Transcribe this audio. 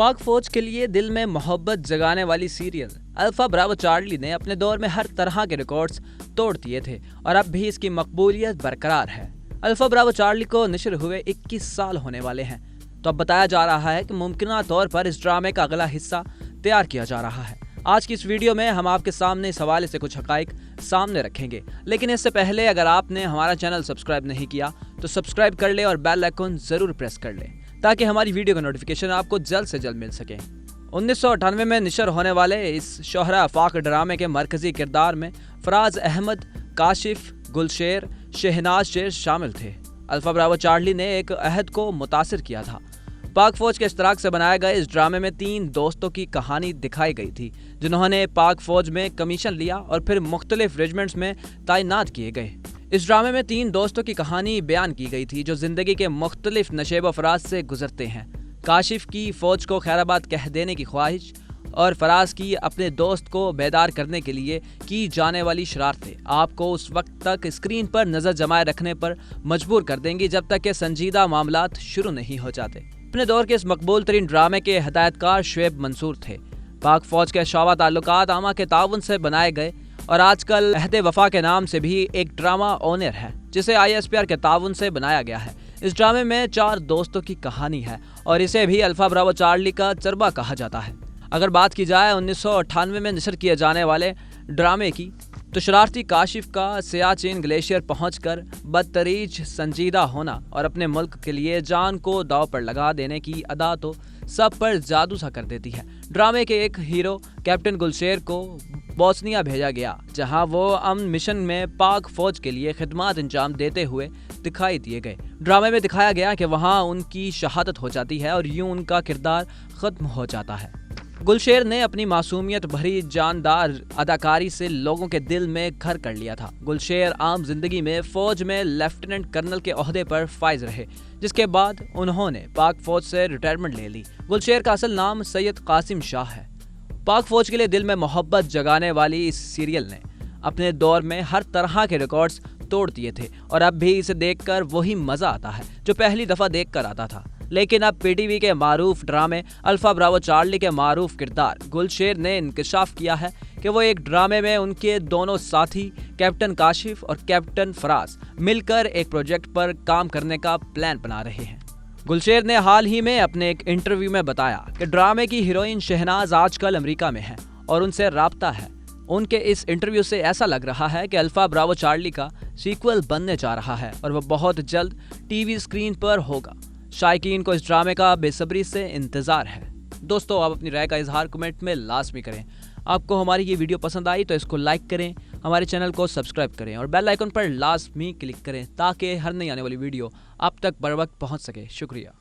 पाक फौज के लिए दिल में मोहब्बत जगाने वाली सीरियल अल्फा ब्रावो चार्ली ने अपने दौर में हर तरह के रिकॉर्ड्स तोड़ दिए थे और अब भी इसकी मकबूलियत बरकरार है। अल्फा ब्रावो चार्ली को नशर हुए 21 साल होने वाले हैं, तो अब बताया जा रहा है कि मुमकिन तौर पर इस ड्रामे का अगला हिस्सा तैयार किया जा रहा है। आज की इस वीडियो में हम आपके सामने इस हवाले से कुछ हकाइक सामने रखेंगे, लेकिन इससे पहले अगर आपने हमारा चैनल सब्सक्राइब नहीं किया तो सब्सक्राइब कर ले और बेल आइकन जरूर प्रेस कर ले ताकि हमारी वीडियो का नोटिफिकेशन आपको जल्द से जल्द मिल सके। 1998 में नशर होने वाले इस शोहरा आफाक ड्रामे के मरकजी किरदार में फराज अहमद, काशिफ, गुलशेर, शहनाज शेर शामिल थे। अल्फा ब्रावो चार्ली ने एक अहद को मुतासिर किया था। पाक फौज के इश्तराक से बनाए गए इस ड्रामे में 3 दोस्तों की कहानी दिखाई गई थी जिन्होंने पाक फौज में कमीशन लिया और फिर मुख्तलिफ रेजिमेंट्स में तैनात किए गए। इस ड्रामे में 3 दोस्तों की कहानी बयान की गई थी जो जिंदगी के मुख्तलिफ नशेब अफराज से गुजरते हैं। काशिफ की फौज को खैराबाद कह देने की ख्वाहिश और फराज की अपने दोस्त को बेदार करने के लिए की जाने वाली शरारतें आपको उस वक्त तक स्क्रीन पर नजर जमाए रखने पर मजबूर कर देंगी जब तक कि संजीदा मामलात शुरू नहीं हो जाते। अपने दौर के इस मकबूल तरीन ड्रामे के हदायतकार शुएब मंसूर थे। पाक फौज के शोबा ताल्लुकात आमा के ताउन से बनाए गए और आजकल अहद वफा के नाम से भी एक ड्रामा ओनर है जिसे ISPR के ताउन से बनाया गया है। इस ड्रामे में 4 दोस्तों की कहानी है और इसे भी अल्फा ब्रावो चार्ली का चरबा कहा जाता है। अगर बात की जाए 1998 में नशर किए जाने वाले ड्रामे की, तो शरारती काशिफ का सियाचिन ग्लेशियर पहुंचकर बदतरीज संजीदा होना और अपने मुल्क के लिए जान को दांव पर लगा देने की अदा तो सब पर जादू सा कर देती है। ड्रामे के एक हीरो कैप्टन गुलशेर को बोस्निया भेजा गया जहां वो अमन मिशन में पाक फौज के लिए खिदमत अंजाम देते हुए दिखाई दिए गए। ड्रामे में दिखाया गया कि वहां उनकी शहादत हो जाती है और यूं उनका किरदार खत्म हो जाता है। गुलशेर ने अपनी मासूमियत भरी जानदार अदाकारी से लोगों के दिल में घर कर लिया था। गुलशेर आम जिंदगी में फौज में लेफ्टिनेंट कर्नल के ओहदे पर फाइज रहे, जिसके बाद उन्होंने पाक फौज से रिटायरमेंट ले ली। गुलशेर का असल नाम सैयद कासिम शाह है। पाक फौज के लिए दिल में मोहब्बत जगाने वाली इस सीरियल ने अपने दौर में हर तरह के रिकॉर्ड्स तोड़ दिए थे और अब भी इसे देखकर वही मजा आता है जो पहली दफा देखकर आता था। लेकिन अब PTV के मारूफ ड्रामे अल्फा ब्रावो चार्ली के मारूफ किरदार गुलशेर ने इंकशाफ किया है कि वो एक ड्रामे में उनके दोनों साथी कैप्टन काशिफ और कैप्टन फराज मिलकर एक प्रोजेक्ट पर काम करने का प्लान बना रहे हैं। गुलशेर ने हाल ही में अपने एक इंटरव्यू में बताया कि ड्रामे की हीरोइन शहनाज आजकल अमेरिका में है और उनसे राब्ता है। उनके इस इंटरव्यू से ऐसा लग रहा है कि अल्फा ब्रावो चार्ली का सीक्वल बनने जा रहा है और वह बहुत जल्द TV स्क्रीन पर होगा। शायकीन को इस ड्रामे का बेसब्री से इंतजार है। दोस्तों, आप अपनी राय का इजहार कमेंट में लाजमी करें। आपको हमारी ये वीडियो पसंद आई तो इसको लाइक करें, हमारे चैनल को सब्सक्राइब करें और बेल आइकन पर लाजमी क्लिक करें ताकि हर नई आने वाली वीडियो आप तक बर वक्त पहुंच सके। शुक्रिया।